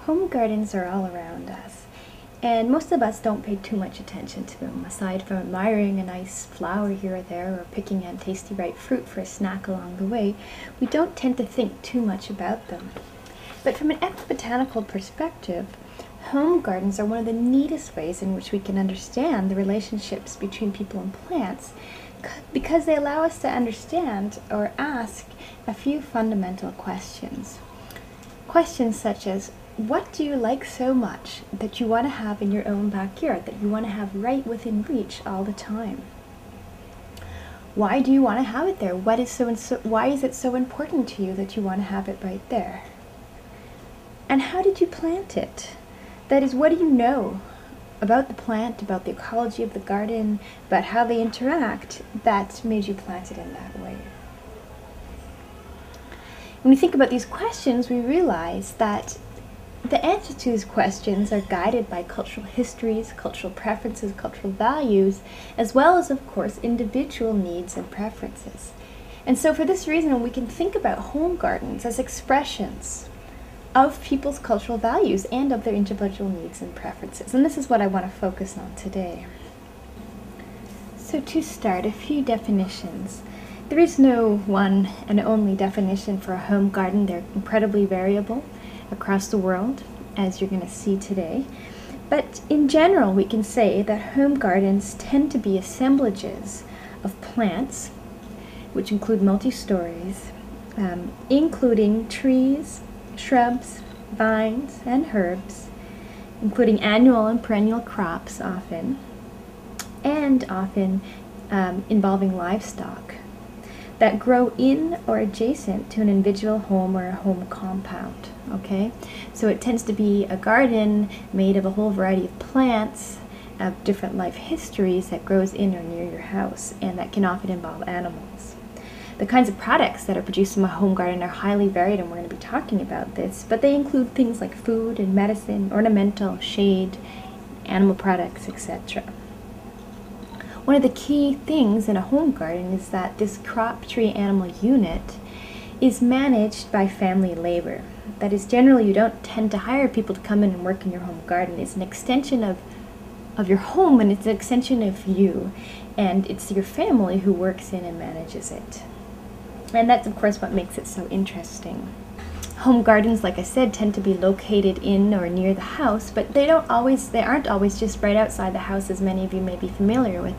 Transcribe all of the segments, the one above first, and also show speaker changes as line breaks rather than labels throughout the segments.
Home gardens are all around us, and most of us don't pay too much attention to them, aside from admiring a nice flower here or there or picking a tasty ripe fruit for a snack along the way. We don't tend to think too much about them. But from an ethnobotanical perspective, home gardens are one of the neatest ways in which we can understand the relationships between people and plants, because they allow us to understand or ask a few fundamental questions. Questions such as, what do you like so much that you want to have in your own backyard, that you want to have right within reach all the time? Why do you want to have it there? Why is it so important to you that you want to have it right there? And how did you plant it? That is, what do you know about the plant, about the ecology of the garden, about how they interact, that made you plant it in that way? When we think about these questions, we realize that the answers to these questions are guided by cultural histories, cultural preferences, cultural values, as well as, of course, individual needs and preferences. And so for this reason, we can think about home gardens as expressions of people's cultural values and of their individual needs and preferences. And this is what I want to focus on today. So to start, a few definitions. There is no one and only definition for a home garden. They're incredibly variable across the world, as you're going to see today. But in general, we can say that home gardens tend to be assemblages of plants, which include multi-stories, including trees, shrubs, vines, and herbs, including annual and perennial crops often, and often involving livestock that grow in or adjacent to an individual home or a home compound. Okay, so it tends to be a garden made of a whole variety of plants of different life histories that grows in or near your house, and that can often involve animals. The kinds of products that are produced in a home garden are highly varied, and we're going to be talking about this, but they include things like food and medicine, ornamental, shade, animal products, etc. One of the key things in a home garden is that this crop, tree, animal unit is managed by family labor. That is, generally you don't tend to hire people to come in and work in your home garden. It's an extension of your home, and it's an extension of you, and it's your family who works in and manages it. And that's, of course, what makes it so interesting. Home gardens, like I said, tend to be located in or near the house, but they aren't always just right outside the house, as many of you may be familiar with.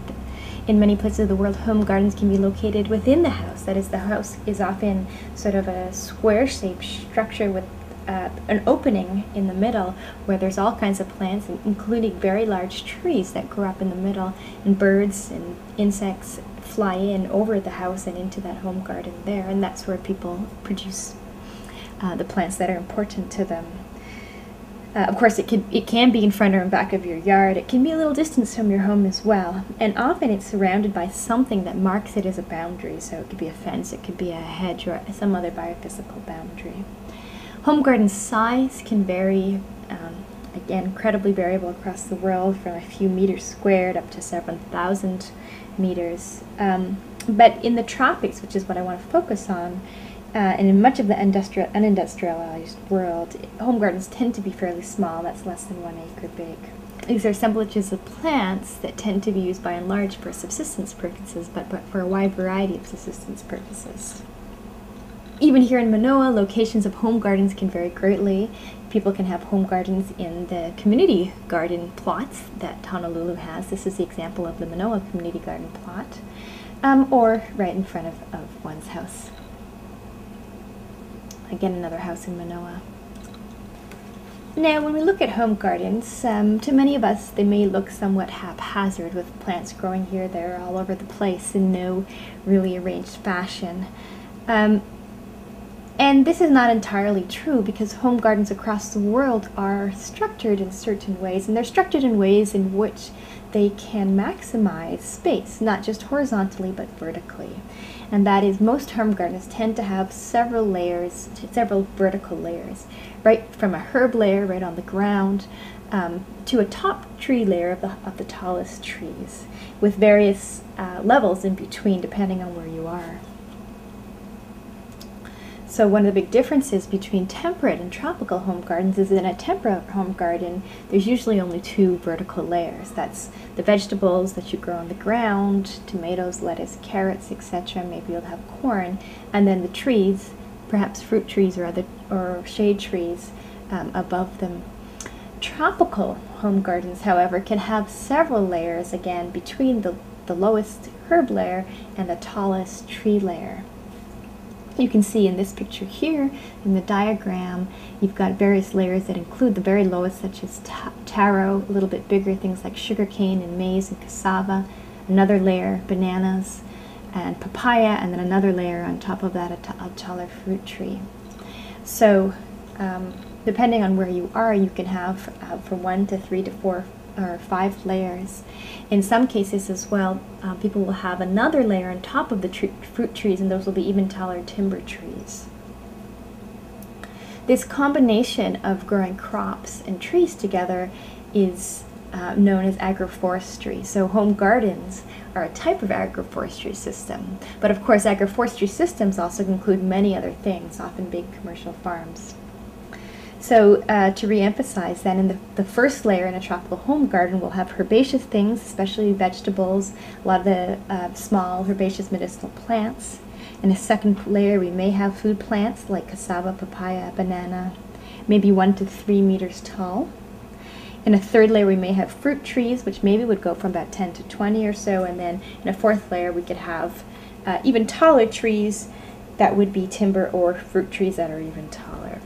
In many places of the world, home gardens can be located within the house. That is, the house is often sort of a square-shaped structure with an opening in the middle where there's all kinds of plants, including very large trees that grow up in the middle, and birds and insects fly in over the house and into that home garden there, and that's where people produce the plants that are important to them. Of course, it can be in front or in back of your yard. It can be a little distance from your home as well, and often it's surrounded by something that marks it as a boundary. So it could be a fence, it could be a hedge, or some other biophysical boundary. Home garden size can vary, again, incredibly variable across the world, from a few meters squared up to several thousand meters. But in the tropics, which is what I want to focus on, and in much of the unindustrialized world, home gardens tend to be fairly small. That's less than 1 acre big. These are assemblages of plants that tend to be used by and large for subsistence purposes, but for a wide variety of subsistence purposes. Even here in Manoa, locations of home gardens can vary greatly. People can have home gardens in the community garden plots that Honolulu has. This is the example of the Manoa community garden plot, or right in front of one's house. Again, another house in Manoa. Now, when we look at home gardens, to many of us, they may look somewhat haphazard, with plants growing here, there, all over the place in no really arranged fashion. And And this is not entirely true because home gardens across the world are structured in certain ways, and they're structured in ways in which they can maximize space, not just horizontally but vertically. And that is, most home gardens tend to have several layers, several vertical layers, right from a herb layer right on the ground to a top tree layer of the tallest trees, with various levels in between depending on where you are. So one of the big differences between temperate and tropical home gardens is in a temperate home garden, there's usually only 2 vertical layers. That's the vegetables that you grow on the ground, tomatoes, lettuce, carrots, etc. Maybe you'll have corn, and then the trees, perhaps fruit trees or shade trees above them. Tropical home gardens, however, can have several layers, again, between the lowest herb layer and the tallest tree layer. You can see in this picture here, in the diagram, you've got various layers that include the very lowest, such as taro, a little bit bigger, things like sugarcane and maize and cassava, another layer, bananas and papaya, and then another layer on top of that, a taller fruit tree. So depending on where you are, you can have from 1 to 3 to 4 or 5 layers. In some cases as well, people will have another layer on top of the fruit trees, and those will be even taller timber trees. This combination of growing crops and trees together is known as agroforestry. So home gardens are a type of agroforestry system. But of course, agroforestry systems also include many other things, often big commercial farms. So to re-emphasize then, in the first layer in a tropical home garden, we'll have herbaceous things, especially vegetables, a lot of the small herbaceous medicinal plants. In a second layer, we may have food plants like cassava, papaya, banana, maybe 1 to 3 meters tall. In a third layer, we may have fruit trees, which maybe would go from about 10 to 20 or so. And then in a fourth layer, we could have even taller trees that would be timber or fruit trees that are even taller.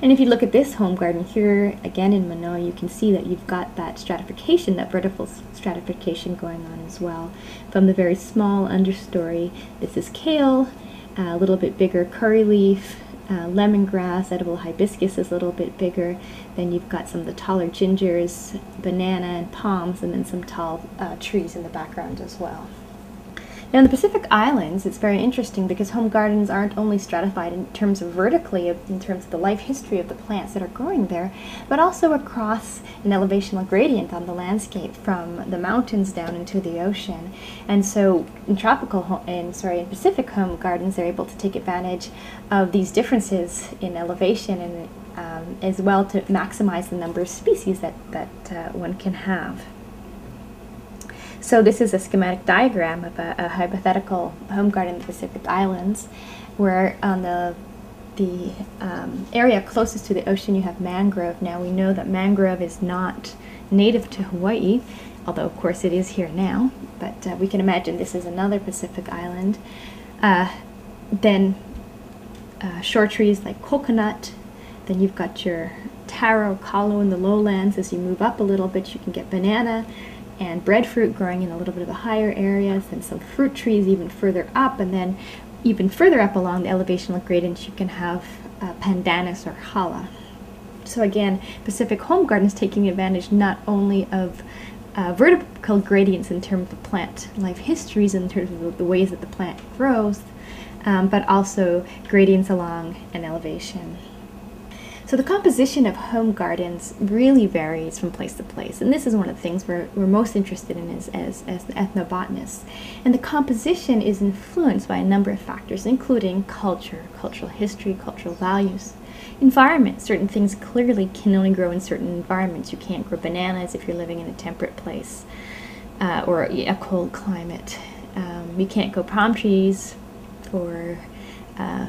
And if you look at this home garden here, again in Manoa, you can see that you've got that stratification, that vertical stratification going on as well. From the very small understory, this is kale, a little bit bigger curry leaf, lemongrass, edible hibiscus is a little bit bigger. Then you've got some of the taller gingers, banana and palms, and then some tall trees in the background as well. Now in the Pacific Islands, it's very interesting because home gardens aren't only stratified in terms of vertically, in terms of the life history of the plants that are growing there, but also across an elevational gradient on the landscape from the mountains down into the ocean. And so in Pacific home gardens, they're able to take advantage of these differences in elevation and as well to maximize the number of species that one can have. So this is a schematic diagram of a hypothetical home garden in the Pacific Islands, where on the area closest to the ocean you have mangrove. Now we know that mangrove is not native to Hawaii, although of course it is here now, but we can imagine this is another Pacific island. Then shore trees like coconut, then you've got your taro, kalo in the lowlands. As you move up a little bit, you can get banana and breadfruit growing in a little bit of the higher areas, and some fruit trees even further up, and then even further up along the elevational gradients you can have pandanus or hala. So again, Pacific home gardens taking advantage not only of vertical gradients in terms of plant life histories, in terms of the ways that the plant grows, but also gradients along an elevation. So the composition of home gardens really varies from place to place, and this is one of the things we're most interested in as ethnobotanists. And the composition is influenced by a number of factors, including culture, cultural history, cultural values, environment. Certain things clearly can only grow in certain environments. You can't grow bananas if you're living in a temperate place or a cold climate. You can't grow palm trees or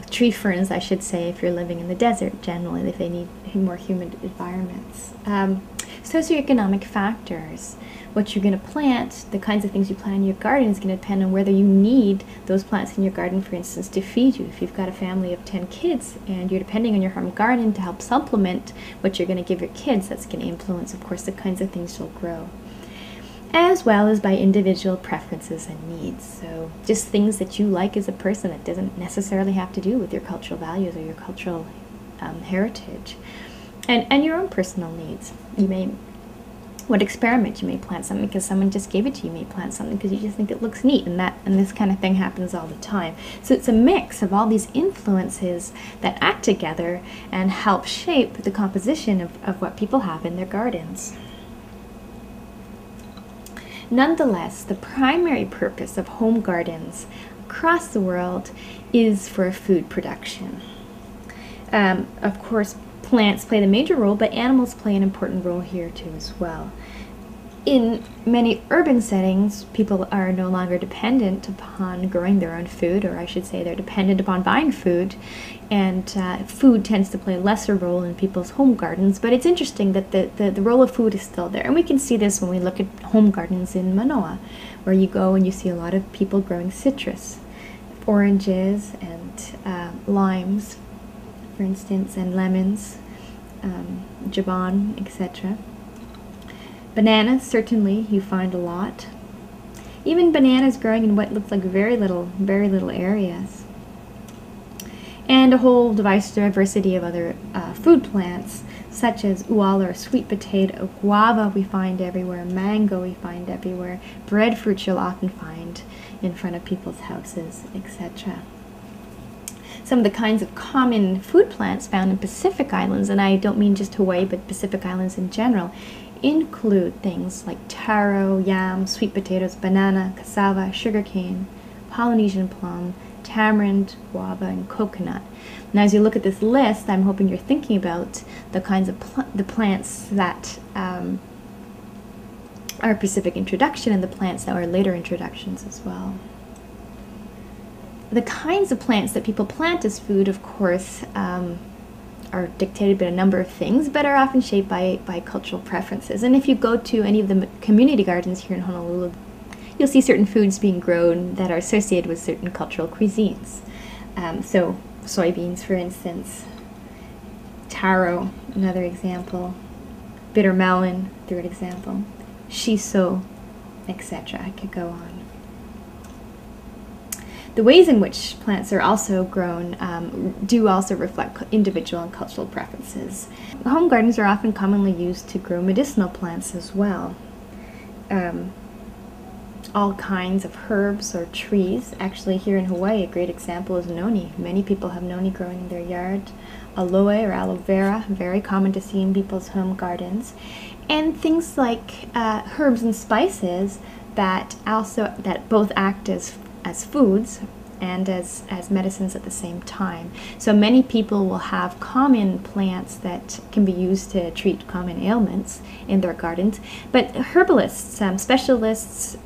tree ferns, I should say, if you're living in the desert, generally, if they need more humid environments. Socioeconomic factors, what you're going to plant, the kinds of things you plant in your garden is going to depend on whether you need those plants in your garden, for instance, to feed you. If you've got a family of 10 kids and you're depending on your home garden to help supplement what you're going to give your kids, that's going to influence, of course, the kinds of things you'll grow. as well as by individual preferences and needs. So just things that you like as a person that doesn't necessarily have to do with your cultural values or your cultural heritage. And your own personal needs. You may want to experiment. You may plant something because someone just gave it to you. You may plant something because you just think it looks neat, and this kind of thing happens all the time. So it's a mix of all these influences that act together and help shape the composition of what people have in their gardens. Nonetheless, the primary purpose of home gardens across the world is for food production. Of course, plants play the major role, but animals play an important role here too as well. In many urban settings, people are no longer dependent upon growing their own food, or I should say they're dependent upon buying food, and food tends to play a lesser role in people's home gardens, but it's interesting that the role of food is still there. And we can see this when we look at home gardens in Manoa, where you go and you see a lot of people growing citrus, oranges and limes, for instance, and lemons, jabon, etc. Bananas, certainly, you find a lot. Even bananas growing in what looks like very little areas. And a whole diversity of other food plants, such as uala or sweet potato, guava we find everywhere, mango we find everywhere, breadfruit you'll often find in front of people's houses, etc. Some of the kinds of common food plants found in Pacific Islands, and I don't mean just Hawaii, but Pacific Islands in general, include things like taro, yam, sweet potatoes, banana, cassava, sugarcane, Polynesian plum, tamarind, guava, and coconut. Now, as you look at this list, I'm hoping you're thinking about the kinds of the plants that are Pacific introduction and the plants that were later introductions as well. The kinds of plants that people plant as food, of course, are dictated by a number of things, but are often shaped by cultural preferences. And if you go to any of the community gardens here in Honolulu, you'll see certain foods being grown that are associated with certain cultural cuisines. So soybeans, for instance, taro, another example, bitter melon, third example, shiso, etc. I could go on. The ways in which plants are also grown do also reflect individual and cultural preferences. Home gardens are often commonly used to grow medicinal plants as well. All kinds of herbs or trees. Actually, here in Hawaii, a great example is noni. Many people have noni growing in their yard. Aloe or aloe vera, very common to see in people's home gardens. And things like herbs and spices that both act as foods and as medicines at the same time. So many people will have common plants that can be used to treat common ailments in their gardens, but herbalists, specialists,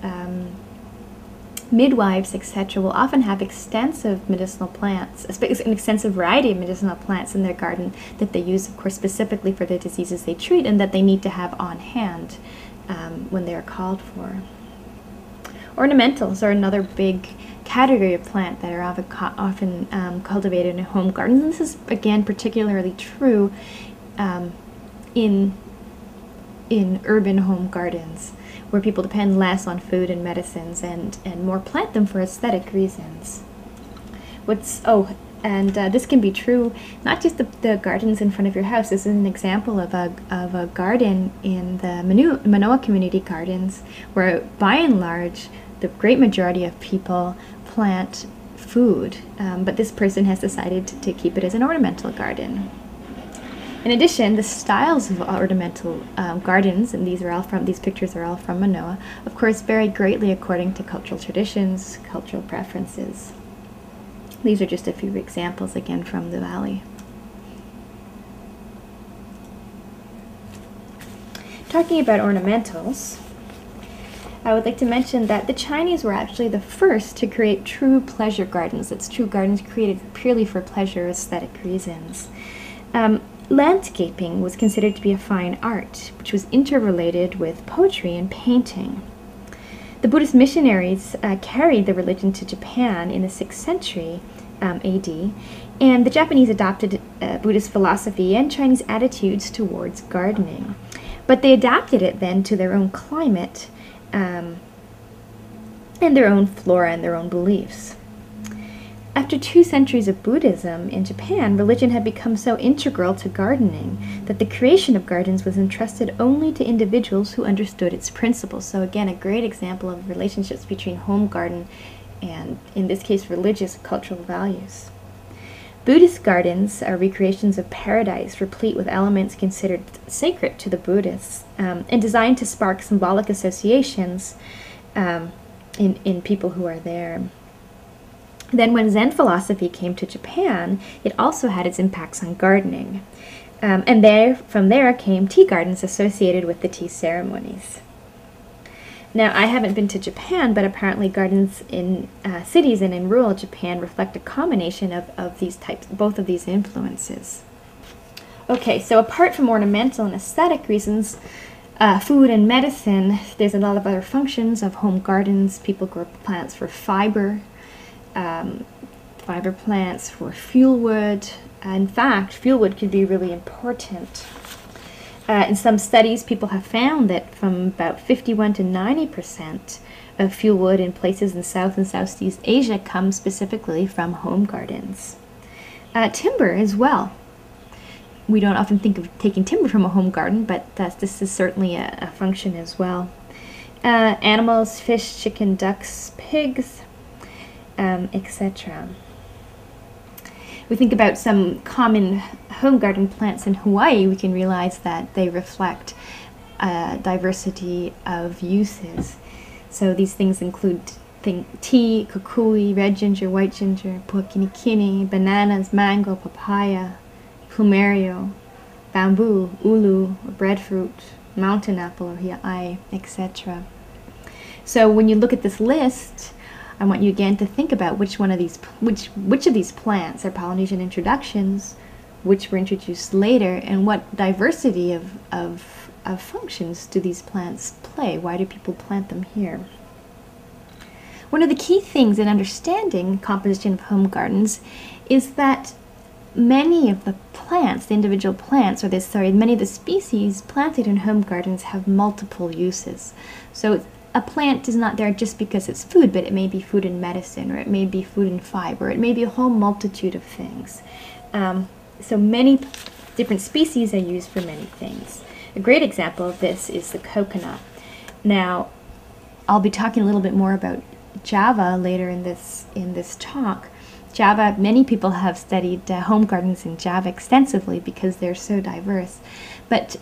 midwives, etc. will often have extensive medicinal plants, an extensive variety of medicinal plants in their garden that they use, of course, specifically for the diseases they treat and that they need to have on hand when they are called for. Ornamentals are another big category of plant that are often cultivated in home gardens. And this is, again, particularly true in urban home gardens, where people depend less on food and medicines and more plant them for aesthetic reasons. This can be true not just the gardens in front of your house. This is an example of a garden in the Manoa Community Gardens, where by and large the great majority of people plant food, but this person has decided to keep it as an ornamental garden. In addition, the styles of ornamental gardens, and these pictures are all from Manoa, of course vary greatly according to cultural traditions, cultural preferences. These are just a few examples, again, from the valley. Talking about ornamentals, I would like to mention that the Chinese were actually the first to create true pleasure gardens. That's true gardens created purely for pleasure, aesthetic reasons. Landscaping was considered to be a fine art, which was interrelated with poetry and painting. The Buddhist missionaries carried the religion to Japan in the 6th century AD, and the Japanese adopted Buddhist philosophy and Chinese attitudes towards gardening. But they adapted it then to their own climate and their own flora and their own beliefs. After 2 centuries of Buddhism in Japan, religion had become so integral to gardening that the creation of gardens was entrusted only to individuals who understood its principles. So again, a great example of relationships between home garden and, in this case, religious and cultural values. Buddhist gardens are recreations of paradise, replete with elements considered sacred to the Buddhists, and designed to spark symbolic associations in people who are there. Then when Zen philosophy came to Japan, it also had its impacts on gardening. And from there came tea gardens associated with the tea ceremonies. Now, I haven't been to Japan, but apparently gardens in cities and in rural Japan reflect a combination of these types, both of these influences. Okay, so apart from ornamental and aesthetic reasons, food and medicine, there's a lot of other functions of home gardens. People grow plants for fiber plants, for fuel wood. In fact, fuel wood could be really important. In some studies, people have found that from about 51 to 90% of fuel wood in places in South and Southeast Asia comes specifically from home gardens. Timber as well. We don't often think of taking timber from a home garden, but this is certainly a function as well. Animals, fish, chicken, ducks, pigs, etc. We think about some common home garden plants in Hawaii, we can realize that they reflect a diversity of uses. So these things include tea, kukui, red ginger, white ginger, puakinikini, bananas, mango, papaya, plumerio, bamboo, ulu, breadfruit, mountain apple or hia'ai, etc. So when you look at this list, I want you again to think about which of these plants are Polynesian introductions, which were introduced later, and what diversity of functions do these plants play? Why do people plant them here? One of the key things in understanding composition of home gardens is that many of the plants, the individual plants, many of the species planted in home gardens have multiple uses. So a plant is not there just because it's food, but it may be food and medicine, or it may be food and fiber, it may be a whole multitude of things. So many different species are used for many things. A great example of this is the coconut. Now, I'll be talking a little bit more about Java later in this talk. Java, many people have studied home gardens in Java extensively because they're so diverse. But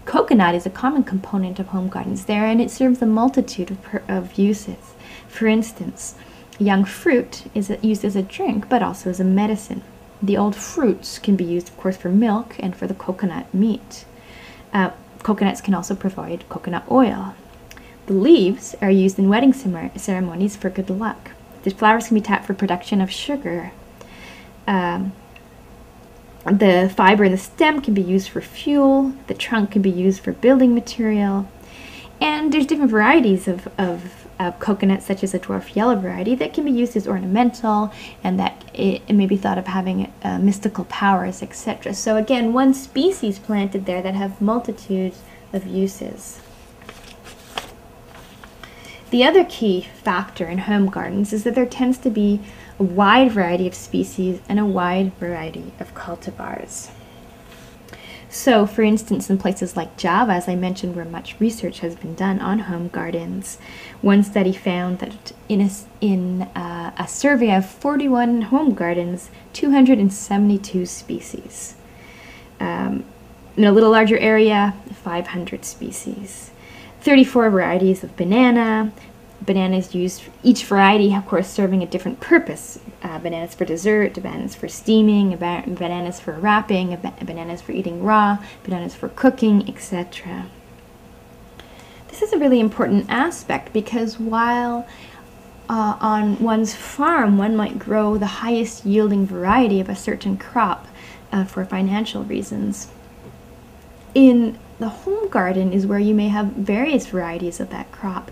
coconut is a common component of home gardens there, and it serves a multitude of uses. For instance, young fruit is used as a drink, but also as a medicine. The old fruits can be used, of course, for milk and for the coconut meat. Coconuts can also provide coconut oil. The leaves are used in wedding ceremonies for good luck. The flowers can be tapped for production of sugar. The fiber in the stem can be used for fuel. The trunk can be used for building material. And there's different varieties of coconuts, such as a dwarf yellow variety, that can be used as ornamental, and that it may be thought of having mystical powers, etc. So again, one species planted there that have multitudes of uses. The other key factor in home gardens is that there tends to be a wide variety of species and a wide variety of cultivars. So, for instance, in places like Java, as I mentioned, where much research has been done on home gardens, one study found that in a survey of 41 home gardens, 272 species. In a little larger area, 500 species. 34 varieties of banana. Bananas used, each variety, of course, serving a different purpose. Bananas for dessert, bananas for steaming, bananas for wrapping, bananas for eating raw, bananas for cooking, etc. This is a really important aspect because while on one's farm one might grow the highest yielding variety of a certain crop for financial reasons, in the home garden is where you may have various varieties of that crop.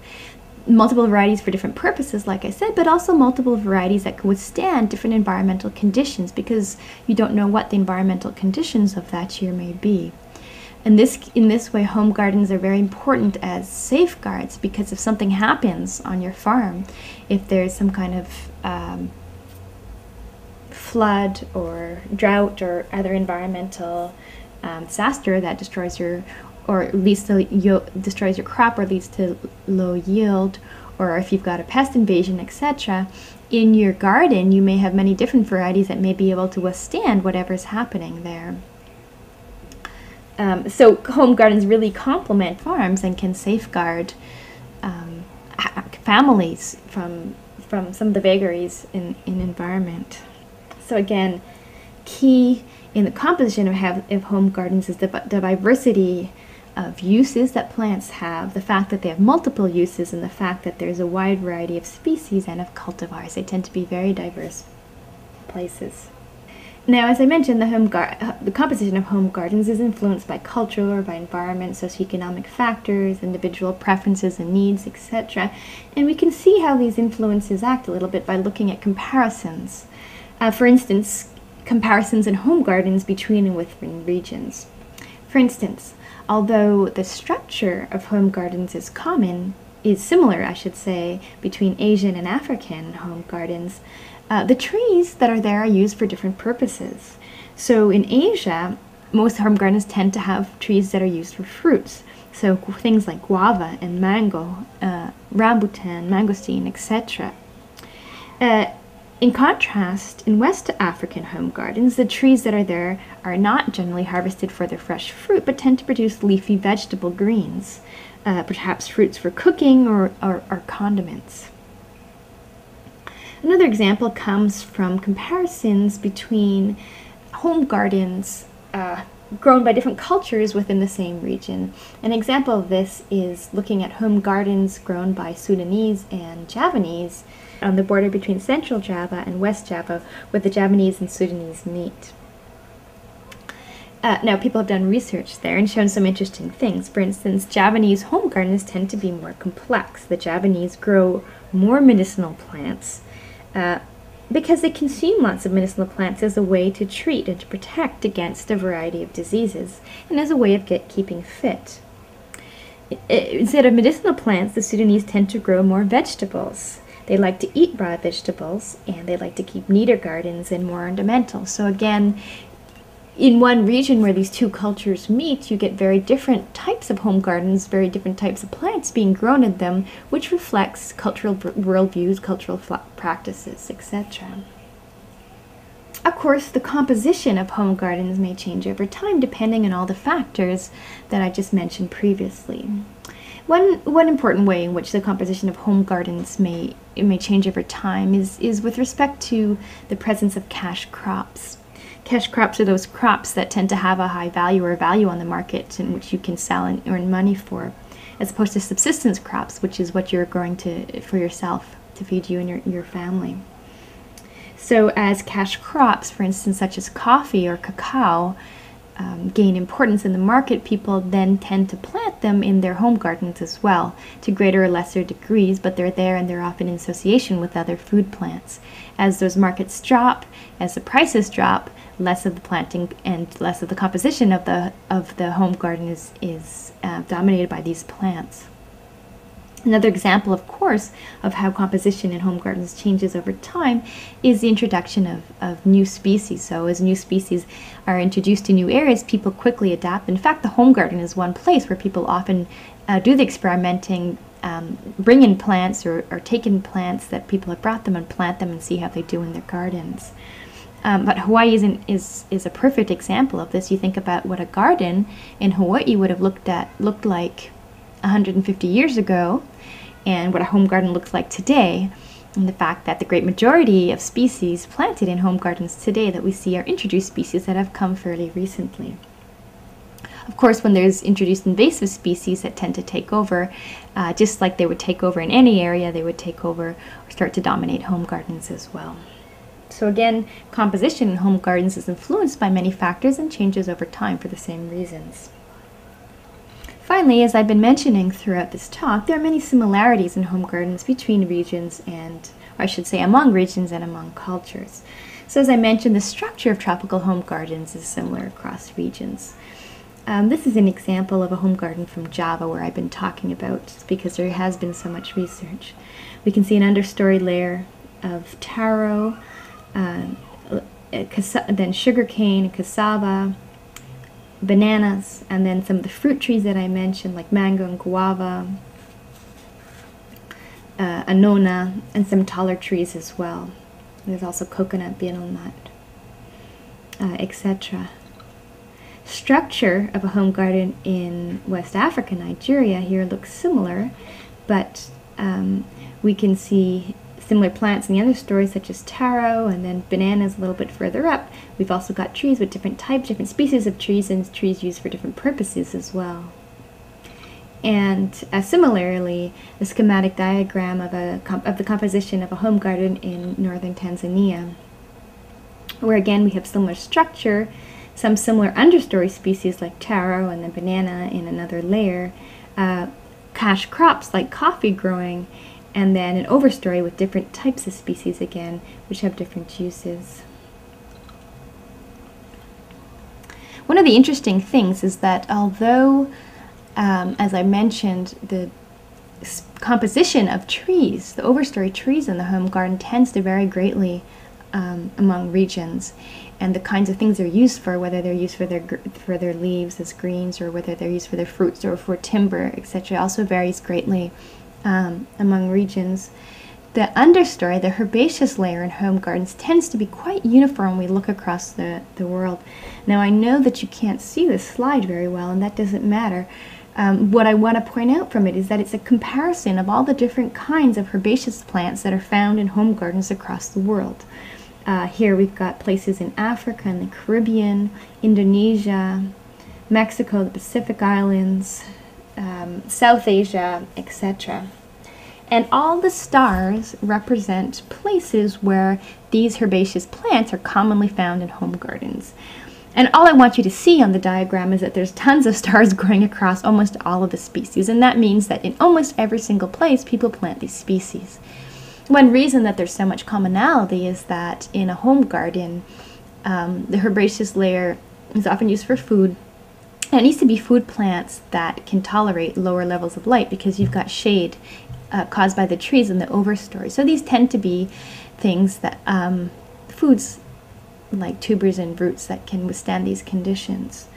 Multiple varieties for different purposes, like I said, but also multiple varieties that can withstand different environmental conditions because you don't know what the environmental conditions of that year may be. And in this way, home gardens are very important as safeguards, because if something happens on your farm, if there's some kind of flood or drought or other environmental disaster that destroys destroys your crop or leads to low yield, or if you've got a pest invasion, etc., in your garden you may have many different varieties that may be able to withstand whatever's happening there. So home gardens really complement farms and can safeguard families from some of the vagaries in environment. So again, key in the composition of home gardens is the diversity of uses that plants have, the fact that they have multiple uses, and the fact that there's a wide variety of species and of cultivars. They tend to be very diverse places. Now, as I mentioned, the composition of home gardens is influenced by cultural or by environment, socioeconomic factors, individual preferences and needs, etc. And we can see how these influences act a little bit by looking at comparisons. For instance, comparisons in home gardens between and within regions. For instance, although the structure of home gardens is similar, I should say, between Asian and African home gardens, the trees that are there are used for different purposes. So in Asia, most home gardens tend to have trees that are used for fruits. So things like guava and mango, rambutan, mangosteen, etc. In contrast, in West African home gardens, the trees that are there are not generally harvested for their fresh fruit, but tend to produce leafy vegetable greens, perhaps fruits for cooking or condiments. Another example comes from comparisons between home gardens grown by different cultures within the same region. An example of this is looking at home gardens grown by Sudanese and Javanese on the border between Central Java and West Java, where the Javanese and Sudanese meet. Now, people have done research there and shown some interesting things. For instance, Javanese home gardens tend to be more complex. The Javanese grow more medicinal plants because they consume lots of medicinal plants as a way to treat and to protect against a variety of diseases and as a way of keeping fit. Instead of medicinal plants, the Sudanese tend to grow more vegetables. They like to eat raw vegetables, and they like to keep neater gardens and more ornamental. So again, in one region where these two cultures meet, you get very different types of home gardens, very different types of plants being grown in them, which reflects cultural worldviews, cultural practices, etc. Of course, the composition of home gardens may change over time depending on all the factors that I just mentioned previously. One important way in which the composition of home gardens may change over time is with respect to the presence of cash crops. Cash crops are those crops that tend to have a high value or value on the market in which you can sell and earn money for, as opposed to subsistence crops, which is what you're growing for yourself to feed you and your family. So as cash crops, for instance, such as coffee or cacao, gain importance in the market, people then tend to plant them in their home gardens as well, to greater or lesser degrees, but they're there and they're often in association with other food plants. As those markets drop, as the prices drop, less of the planting and less of the composition of the home garden is dominated by these plants. Another example, of course, of how composition in home gardens changes over time is the introduction of new species. So as new species are introduced to new areas, people quickly adapt. In fact, the home garden is one place where people often do the experimenting, bring in plants or take in plants that people have brought them and plant them and see how they do in their gardens. But Hawaii is a perfect example of this. You think about what a garden in Hawaii would have looked like 150 years ago, and what a home garden looks like today, and the fact that the great majority of species planted in home gardens today that we see are introduced species that have come fairly recently. Of course, when there's introduced invasive species that tend to take over, just like they would take over in any area, they would take over or start to dominate home gardens as well. So again, composition in home gardens is influenced by many factors and changes over time for the same reasons. Finally, as I've been mentioning throughout this talk, there are many similarities in home gardens between regions and, or I should say, among regions and among cultures. So as I mentioned, the structure of tropical home gardens is similar across regions. This is an example of a home garden from Java where I've been talking about because there has been so much research. We can see an understory layer of taro, then sugarcane, cassava, bananas, and then some of the fruit trees that I mentioned like mango and guava, annona, and some taller trees as well. There's also coconut bean on that, etc. Structure of a home garden in West Africa, Nigeria, here looks similar, but we can see similar plants in the other stories such as taro and then bananas a little bit further up. We've also got trees with different types, different species of trees, and trees used for different purposes as well. And similarly, the schematic diagram of the composition of a home garden in northern Tanzania, where again we have similar structure, some similar understory species like taro and then banana in another layer, cash crops like coffee growing, and then an overstory with different types of species again, which have different uses. One of the interesting things is that although, as I mentioned, the composition of trees, the overstory trees in the home garden tends to vary greatly among regions, and the kinds of things they're used for, whether they're used for their leaves as greens or whether they're used for their fruits or for timber, etc., also varies greatly among regions. The understory, the herbaceous layer in home gardens, tends to be quite uniform when we look across the world. Now I know that you can't see this slide very well, and that doesn't matter. What I want to point out from it is that it's a comparison of all the different kinds of herbaceous plants that are found in home gardens across the world. Here we've got places in Africa and the Caribbean, Indonesia, Mexico, the Pacific Islands, South Asia, etc. And all the stars represent places where these herbaceous plants are commonly found in home gardens. And all I want you to see on the diagram is that there's tons of stars growing across almost all of the species, and that means that in almost every single place people plant these species. One reason that there's so much commonality is that in a home garden, the herbaceous layer is often used for food, and it needs to be food plants that can tolerate lower levels of light because you've got shade caused by the trees in the overstory. So these tend to be things that, foods like tubers and roots that can withstand these conditions.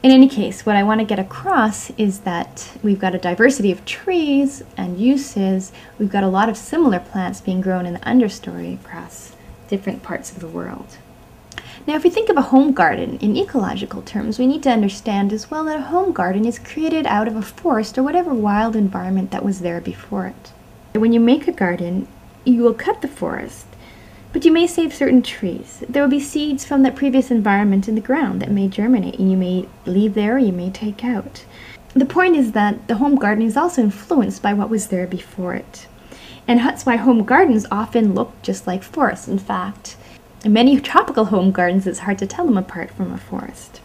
In any case, what I want to get across is that we've got a diversity of trees and uses. We've got a lot of similar plants being grown in the understory across different parts of the world. Now, if we think of a home garden in ecological terms, we need to understand as well that a home garden is created out of a forest or whatever wild environment that was there before it. When you make a garden, you will cut the forest, but you may save certain trees. There will be seeds from that previous environment in the ground that may germinate, and you may leave there or you may take out. The point is that the home garden is also influenced by what was there before it. And that's why home gardens often look just like forests. In fact, in many tropical home gardens, it's hard to tell them apart from a forest.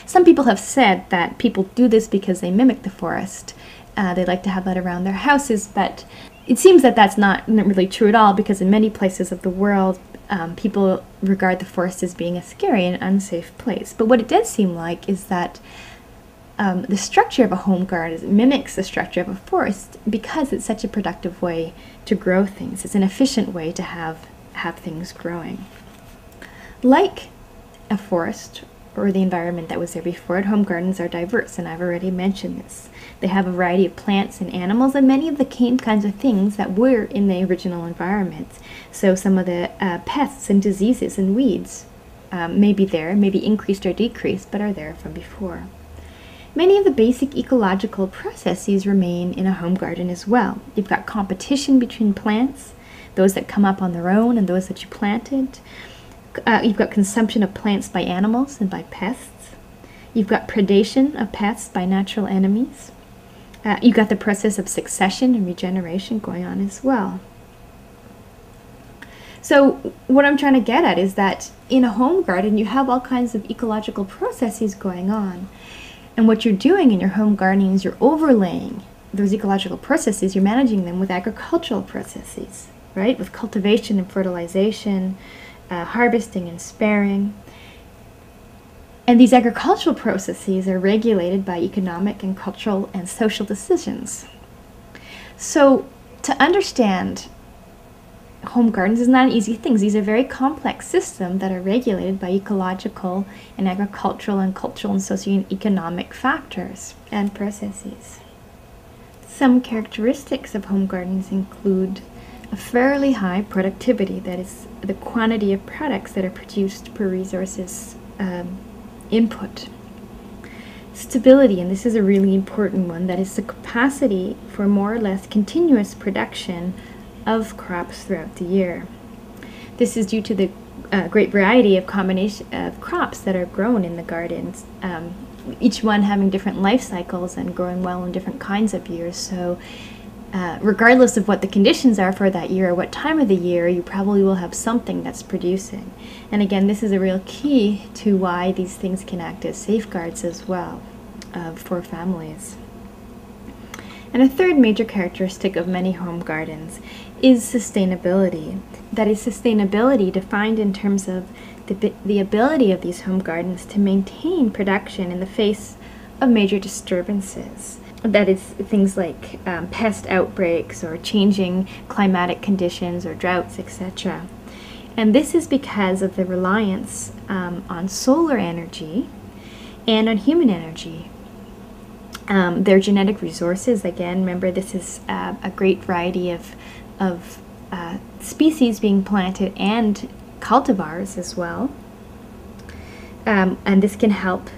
Some people have said that people do this because they mimic the forest. They like to have that around their houses, but it seems that that's not really true at all, because in many places of the world, people regard the forest as being a scary and unsafe place. But what it does seem like is that the structure of a home garden mimics the structure of a forest because it's such a productive way to grow things. It's an efficient way to have things growing. Like a forest or the environment that was there before it, home gardens are diverse, and I've already mentioned this. They have a variety of plants and animals and many of the kinds of things that were in the original environment. So some of the pests and diseases and weeds may be there, maybe increased or decreased, but are there from before. Many of the basic ecological processes remain in a home garden as well. You've got competition between plants, those that come up on their own and those that you planted. You've got consumption of plants by animals and by pests. You've got predation of pests by natural enemies. You've got the process of succession and regeneration going on as well. So what I'm trying to get at is that in a home garden you have all kinds of ecological processes going on. And what you're doing in your home gardening is you're overlaying those ecological processes, you're managing them with agricultural processes, right? With cultivation and fertilization, harvesting and sparing. And these agricultural processes are regulated by economic and cultural and social decisions. So to understand home gardens is not an easy thing. These are very complex systems that are regulated by ecological and agricultural and cultural and socioeconomic factors and processes. Some characteristics of home gardens include a fairly high productivity, that is, the quantity of products that are produced per resources input. Stability, and this is a really important one, that is the capacity for more or less continuous production of crops throughout the year. This is due to the great variety of combination of crops that are grown in the gardens, each one having different life cycles and growing well in different kinds of years. So regardless of what the conditions are for that year or what time of the year, you probably will have something that's producing. And again, this is a real key to why these things can act as safeguards as well for families. And a third major characteristic of many home gardens is sustainability. That is sustainability defined in terms of the ability of these home gardens to maintain production in the face of major disturbances. That is things like pest outbreaks or changing climatic conditions or droughts, etc. And this is because of the reliance on solar energy and on human energy. Their genetic resources, again, remember this is a great variety of species being planted and cultivars as well. And this can help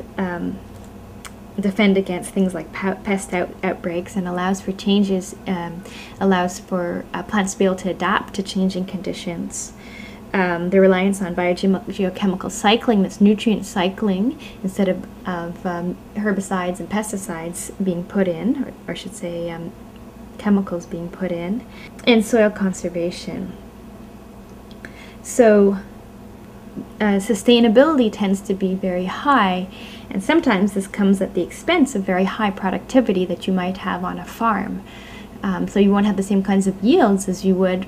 defend against things like pest outbreaks, and allows for changes, allows for plants to be able to adapt to changing conditions. The reliance on biogeochemical cycling, that's nutrient cycling, instead of herbicides and pesticides being put in, or I should say chemicals being put in, and soil conservation. So sustainability tends to be very high, and sometimes this comes at the expense of very high productivity that you might have on a farm. So you won't have the same kinds of yields as you would,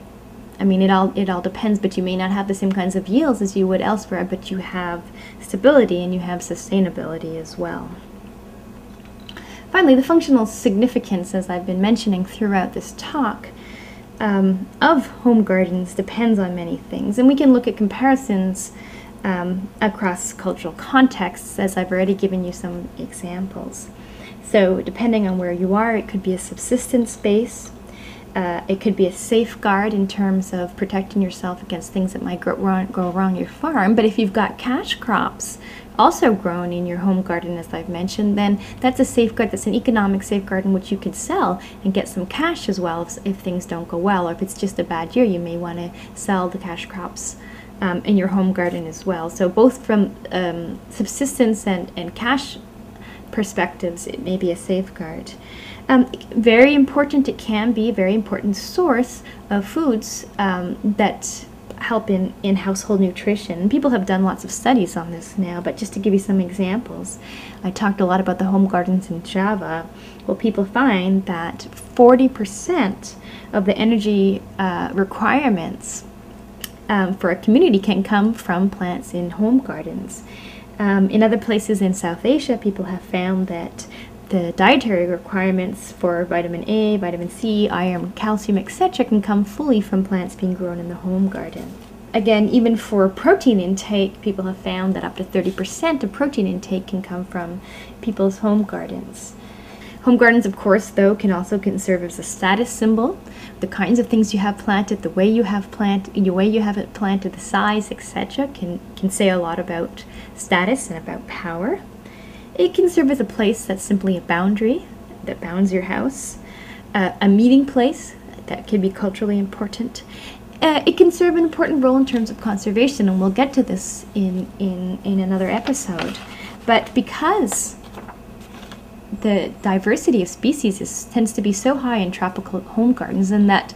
I mean, it all depends, but you may not have the same kinds of yields as you would elsewhere, but you have stability and you have sustainability as well. Finally, the functional significance, as I've been mentioning throughout this talk, of home gardens depends on many things, and we can look at comparisons across cultural contexts, as I've already given you some examples. So depending on where you are, it could be a subsistence space, it could be a safeguard in terms of protecting yourself against things that might go wrong on your farm. But if you've got cash crops also grown in your home garden, as I've mentioned, then that's a safeguard, that's an economic safeguard in which you could sell and get some cash as well if things don't go well, or if it's just a bad year, you may want to sell the cash crops in your home garden as well. So both from subsistence and cash perspectives, it may be a safeguard. Very important, it can be a very important source of foods that help in household nutrition. And people have done lots of studies on this now, but just to give you some examples, I talked a lot about the home gardens in Java. Well, people find that 40% of the energy requirements for a community can come from plants in home gardens. In other places in South Asia, people have found that the dietary requirements for vitamin A, vitamin C, iron, calcium, etc. can come fully from plants being grown in the home garden. Again, even for protein intake, people have found that up to 30% of protein intake can come from people's home gardens. Home gardens, of course, though, can serve as a status symbol. The kinds of things you have planted, the way you have it planted, the size, etc., can say a lot about status and about power. It can serve as a place that's simply a boundary that bounds your house, a meeting place that can be culturally important. It can serve an important role in terms of conservation, and we'll get to this in another episode. But because the diversity of species tends to be so high in tropical home gardens, and that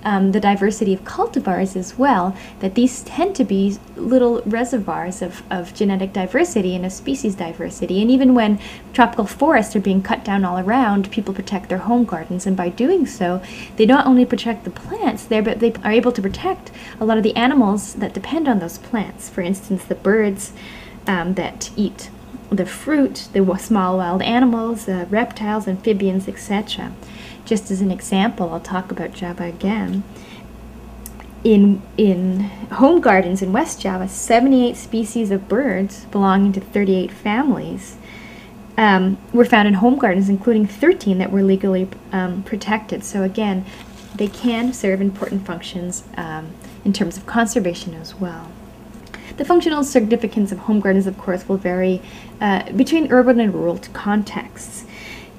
the diversity of cultivars as well, that these tend to be little reservoirs of genetic diversity and of species diversity. And even when tropical forests are being cut down all around, people protect their home gardens, and by doing so, they not only protect the plants there, but they are able to protect a lot of the animals that depend on those plants. For instance, the birds that eat the fruit, the small wild animals, reptiles, amphibians, etc. Just as an example, I'll talk about Java again. In home gardens in West Java, 78 species of birds belonging to 38 families were found in home gardens, including 13 that were legally protected. So again, they can serve important functions in terms of conservation as well. The functional significance of home gardens, of course, will vary between urban and rural contexts,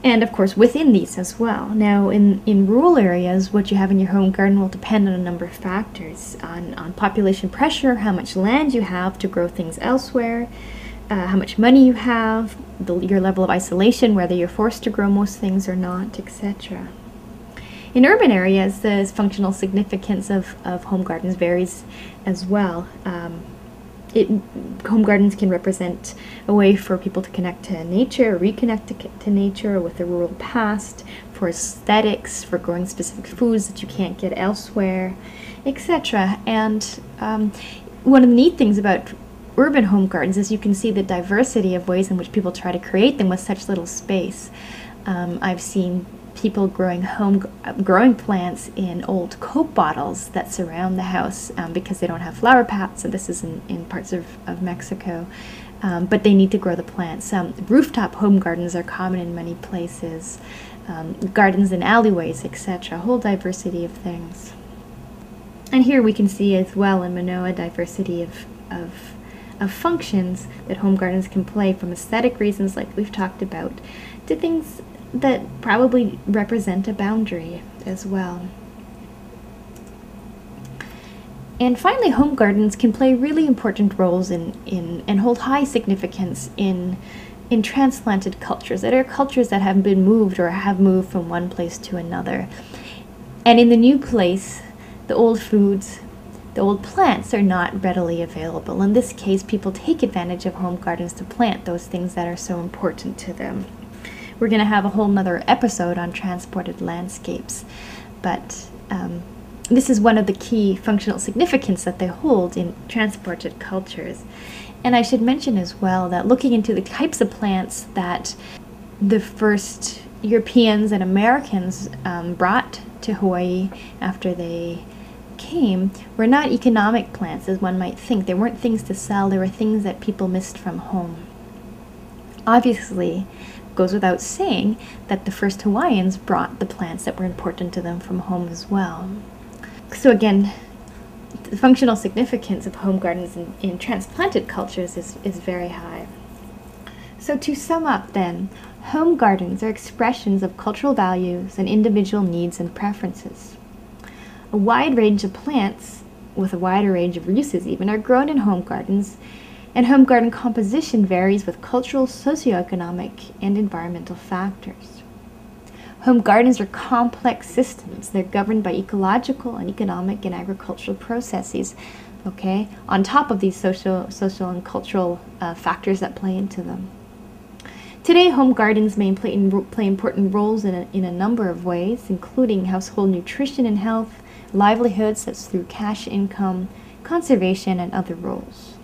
and of course within these as well. Now, in rural areas, what you have in your home garden will depend on a number of factors, on population pressure, how much land you have to grow things elsewhere, how much money you have, your level of isolation, whether you're forced to grow most things or not, etc. In urban areas, the functional significance of home gardens varies as well. Home gardens can represent a way for people to connect to nature, reconnect to nature with the rural past, for aesthetics, for growing specific foods that you can't get elsewhere, etc. And one of the neat things about urban home gardens is you can see the diversity of ways in which people try to create them with such little space. I've seen people growing plants in old Coke bottles that surround the house because they don't have flower pots, so this is in parts of Mexico, but they need to grow the plants. Rooftop home gardens are common in many places, gardens in alleyways, etc., a whole diversity of things. And here we can see as well in Manoa diversity of functions that home gardens can play, from aesthetic reasons like we've talked about to things that probably represent a boundary as well. And finally, home gardens can play really important roles and hold high significance in transplanted cultures, that are cultures that have been moved or have moved from one place to another. And in the new place, the old foods, the old plants are not readily available. In this case, people take advantage of home gardens to plant those things that are so important to them. We're going to have a whole nother episode on transported landscapes, but this is one of the key functional significance that they hold in transported cultures. And I should mention as well that looking into the types of plants that the first Europeans and Americans brought to Hawaii after they came were not economic plants as one might think. They weren't things to sell, they were things that people missed from home. Obviously, goes without saying that the first Hawaiians brought the plants that were important to them from home as well. So again, the functional significance of home gardens in transplanted cultures is very high. So to sum up then, home gardens are expressions of cultural values and individual needs and preferences. A wide range of plants, with a wider range of uses even, are grown in home gardens, and home garden composition varies with cultural, socioeconomic, and environmental factors. Home gardens are complex systems. They're governed by ecological and economic and agricultural processes, okay, on top of these social and cultural factors that play into them. Today, home gardens may play important roles in a number of ways, including household nutrition and health, livelihoods, that's through cash income, conservation, and other roles.